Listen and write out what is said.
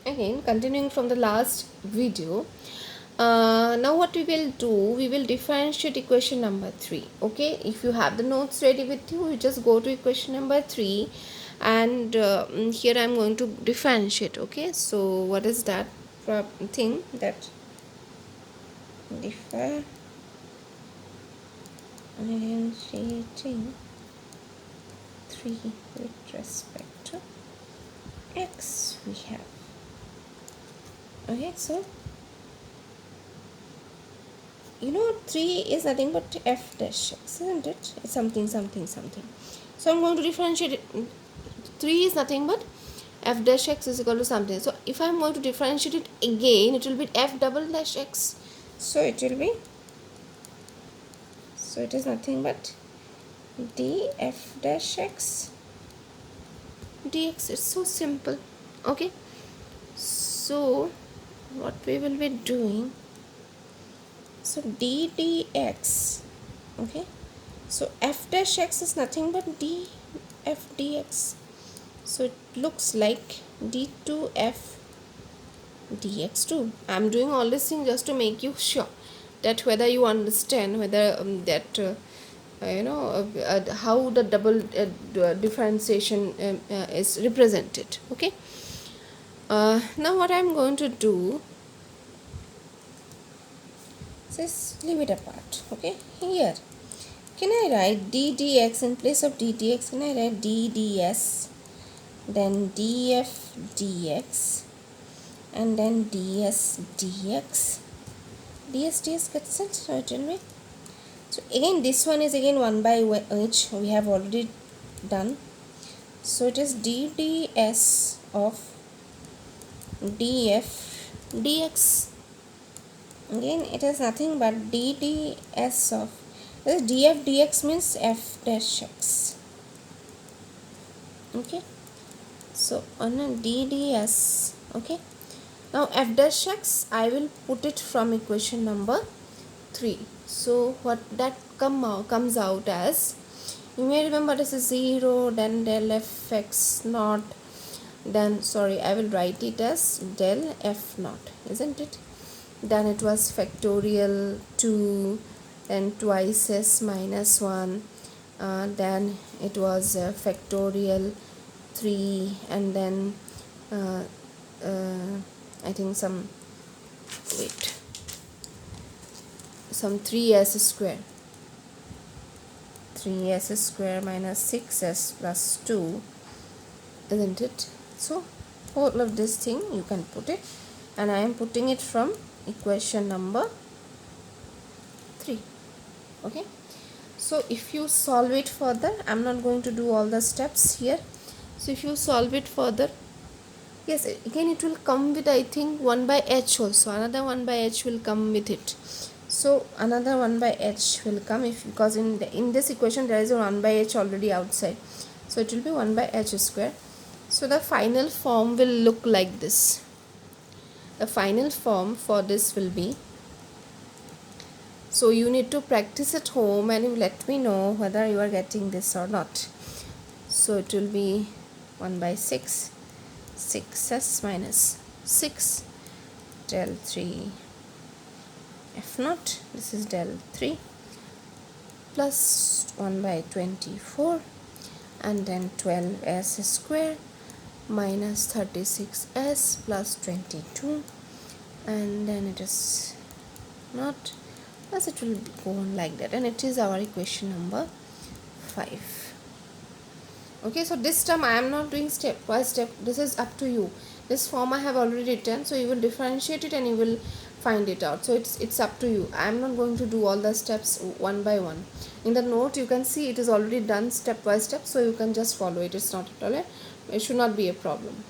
Again, continuing from the last video, now what we will do, we will differentiate equation number 3. Okay, if you have the notes ready with you, you just go to equation number 3, and here I am going to differentiate. Okay, so what is that thing that differentiating 3 with respect to x we have. Okay, so 3 is nothing but f dash x, isn't it? It's something something something. So I'm going to differentiate it. 3 is nothing but f dash x is equal to something. So if I'm going to differentiate it again, it will be f double dash x. So it will be, so it is nothing but df dash x dx. It's so simple. Okay, so what we will be doing, so d dx. Okay, so f dash x is nothing but df dx. So it looks like d2f dx2. I'm doing all this thing just to make you sure that whether you understand whether how the double differentiation is represented. Okay, now what I'm going to do is leave it apart. Okay, here can I write d dx in place of d dx? Can I write d ds, then df dx, and then ds dx? ds dx gets it, so it will be, so again this one is again 1 by which we have already done. So it is d ds of df dx. Again it is nothing but d ds of this. Df dx means f dash x. Okay, so on a dds. Okay, now f dash x I will put it from equation number 3. So what that comes out as, you may remember this is 0, then del f x naught, then sorry I will write it as del f naught, isn't it? Then it was factorial 2, then twice s minus 1, then it was factorial 3, and then I think some 3s square, 3s square minus 6s plus 2, isn't it? So all of this thing you can put it, and I am putting it from equation number 3. Okay, so if you solve it further, I'm not going to do all the steps here. So if you solve it further, yes, again it will come with I think 1 by h also, another 1 by h will come with it. So another 1 by h will come, if because in this equation there is a 1 by h already outside, so it will be 1 by h square. So the final form will look like this. The final form for this will be, so you need to practice at home and you let me know whether you are getting this or not. So it will be 1 by 6, 6s minus 6, del 3 f naught, this is del 3, plus 1 by 24, and then 12s square minus 36s plus 22, and then it is not, as it will go on like that, and it is our equation number 5. Okay, so this term I am not doing step by step, this is up to you. This form I have already written, so you will differentiate it and you will find it out. So it's up to you. I am not going to do all the steps one by one. In the note you can see it is already done step by step, so you can just follow it. It's not at all, it should not be a problem.